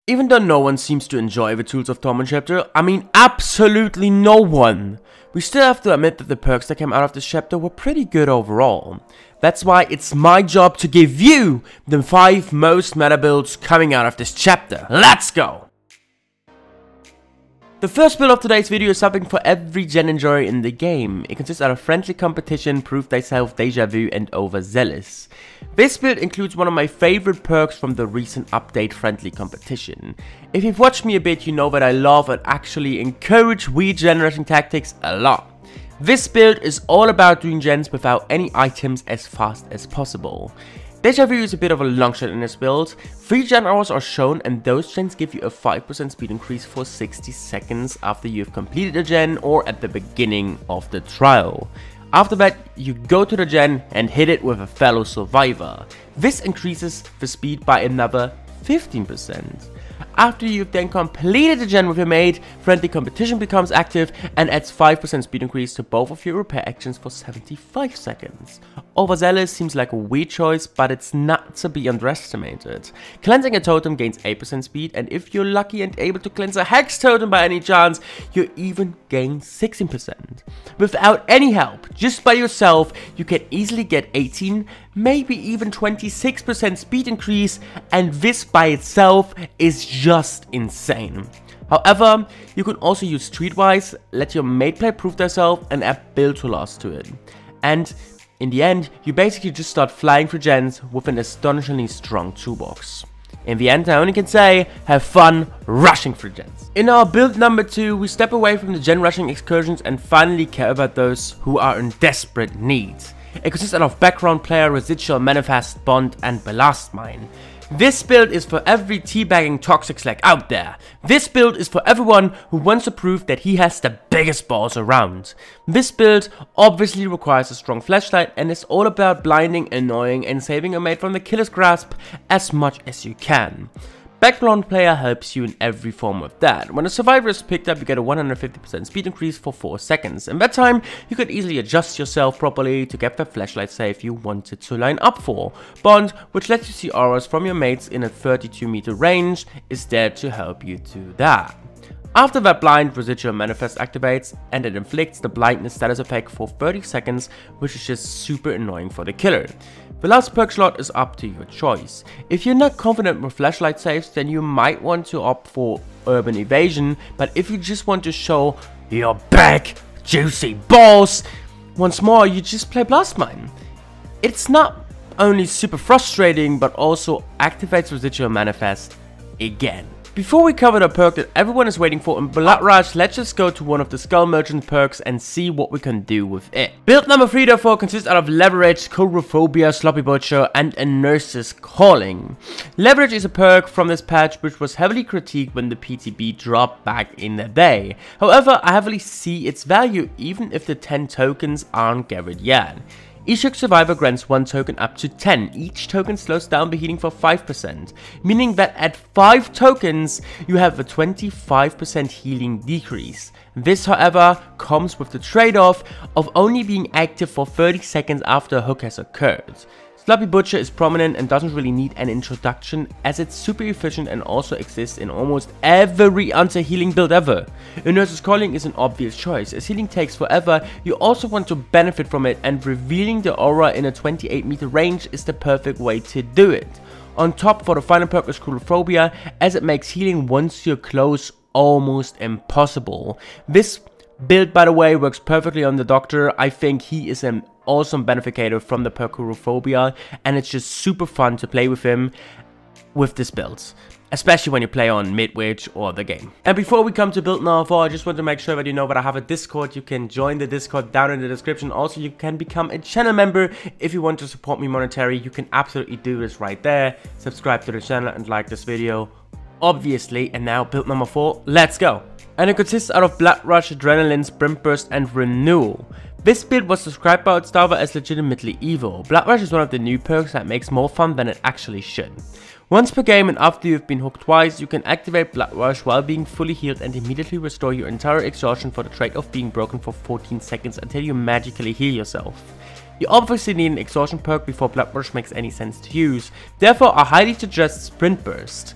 Even though no one seems to enjoy the tools of Torment chapter, I mean absolutely no one, we still have to admit that the perks that came out of this chapter were pretty good overall. That's why it's my job to give you the 5 most meta builds coming out of this chapter. Let's go! The first build of today's video is something for every gen enjoyer in the game. It consists out of Friendly Competition, Prove Thyself, Deja Vu, and Overzealous. This build includes one of my favorite perks from the recent update, Friendly Competition. If you've watched me a bit, you know that I love and actually encourage weed generation tactics a lot. This build is all about doing gens without any items as fast as possible. Deja Vu is a bit of a long shot in this build. 3 gen hours are shown, and those gens give you a 5% speed increase for 60 seconds after you've completed a gen or at the beginning of the trial. After that, you go to the gen and hit it with a fellow survivor. This increases the speed by another 15%. After you've then completed the gen with your mate, Friendly Competition becomes active and adds 5% speed increase to both of your repair actions for 75 seconds. Overzealous seems like a weird choice, but it's not to be underestimated. Cleansing a totem gains 8% speed, and if you're lucky and able to cleanse a hex totem by any chance, you even gain 16%. Without any help, just by yourself, you can easily get 18, maybe even 26% speed increase, and this by itself is just insane. However, you can also use Streetwise, let your mate play Prove Thyself, and add Build to Loss to it. And in the end, you basically just start flying through gens with an astonishingly strong toolbox. In the end, I only can say, have fun rushing through gens. In our build number 2, we step away from the gen rushing excursions and finally care about those who are in desperate need. It consists of Background Player, Residual Manifest, Bond, and Blast Mine. This build is for every teabagging toxic slag out there. This build is for everyone who wants to prove that he has the biggest balls around. This build obviously requires a strong flashlight and is all about blinding, annoying, and saving your mate from the killer's grasp as much as you can. Background Player helps you in every form of that. When a survivor is picked up, you get a 150% speed increase for 4 seconds. In that time, you could easily adjust yourself properly to get the flashlight save you wanted to line up for. Bond, which lets you see auras from your mates in a 32-meter range, is there to help you do that. After that blind, Residual Manifest activates, and it inflicts the blindness status effect for 30 seconds, which is just super annoying for the killer. The last perk slot is up to your choice. If you're not confident with flashlight saves, then you might want to opt for Urban Evasion, but if you just want to show your big juicy balls, once more you just play Blast Mine. It's not only super frustrating, but also activates Residual Manifest again. Before we cover the perk that everyone is waiting for in Blood Rush, let's just go to one of the Skull Merchant perks and see what we can do with it. Build number 3 therefore consists out of Leverage, Chorophobia, Sloppy Butcher, and a Nurse's Calling. Leverage is a perk from this patch which was heavily critiqued when the PTB dropped back in the day. However, I heavily see its value even if the 10 tokens aren't gathered yet. Each survivor grants 1 token up to 10. Each token slows down the healing for 5%, meaning that at 5 tokens, you have a 25% healing decrease. This, however, comes with the trade-off of only being active for 30 seconds after a hook has occurred. Sloppy Butcher is prominent and doesn't really need an introduction as it's super efficient and also exists in almost every anti-healing build ever. A Nurse's Calling is an obvious choice. As healing takes forever, you also want to benefit from it, and revealing the aura in a 28-meter range is the perfect way to do it. On top, for the final perk is Chorophobia, as it makes healing once you're close almost impossible. This build, by the way, works perfectly on the Doctor. I think he is an awesome beneficator from the perk Chorophobia, and it's just super fun to play with him with this build, especially when you play on mid-witch or the game. And before we come to build number 4, I just want to make sure that you know that I have a Discord. You can join the Discord down in the description. Also, you can become a channel member if you want to support me monetarily. You can absolutely do this right there. Subscribe to the channel and like this video, obviously. And now build number 4, let's go. And it consists out of Blood Rush, Adrenaline, Sprint Burst, and Renewal. This build was described by Outstaver as legitimately evil. Blood Rush is one of the new perks that makes more fun than it actually should. Once per game and after you've been hooked twice, you can activate Blood Rush while being fully healed and immediately restore your entire exhaustion for the trade-off being broken for 14 seconds until you magically heal yourself. You obviously need an exhaustion perk before Blood Rush makes any sense to use, therefore I highly suggest Sprint Burst.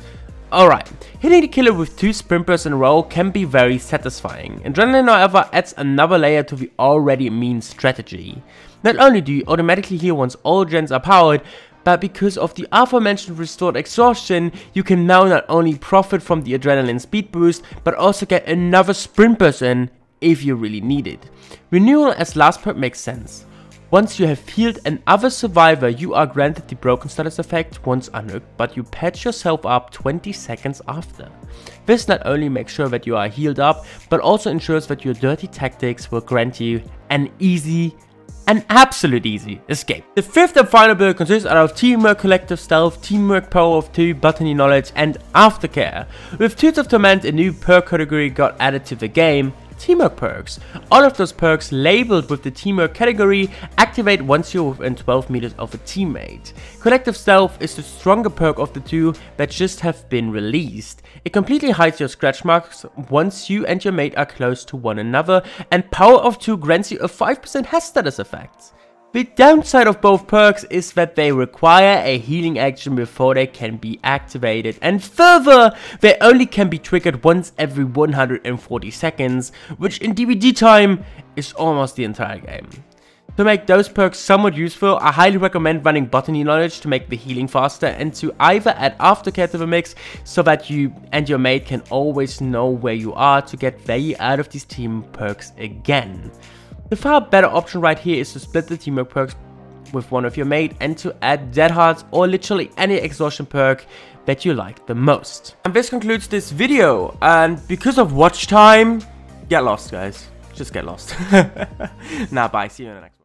Alright, hitting the killer with 2 sprint bursts in a row can be very satisfying. Adrenaline, however, adds another layer to the already mean strategy. Not only do you automatically heal once all gens are powered, but because of the aforementioned restored exhaustion, you can now not only profit from the adrenaline speed boost, but also get another sprint burst in if you really need it. Renewal as last perk makes sense. Once you have healed another survivor, you are granted the broken status effect once unhooked, but you patch yourself up 20 seconds after. This not only makes sure that you are healed up, but also ensures that your dirty tactics will grant you an absolute easy escape. The 5th and final build consists out of Teamwork, Collective Stealth, Teamwork, Power of 2, Botany Knowledge, and Aftercare. With Tools of Torment, a new perk category got added to the game, Teamwork perks. All of those perks labeled with the Teamwork category activate once you're within 12 meters of a teammate. Collective Stealth is the stronger perk of the two that just have been released. It completely hides your scratch marks once you and your mate are close to one another, and Power of 2 grants you a 5% HES status effect. The downside of both perks is that they require a healing action before they can be activated, and further, they only can be triggered once every 140 seconds, which in DBD time is almost the entire game. To make those perks somewhat useful, I highly recommend running Botany Knowledge to make the healing faster, and to either add Aftercare to the mix so that you and your mate can always know where you are to get value out of these team perks again. The far better option right here is to split the teamwork perks with one of your mate and to add dead hearts or literally any exhaustion perk that you like the most. And this concludes this video, and because of watch time, get lost guys, just get lost. Nah, bye, see you in the next one.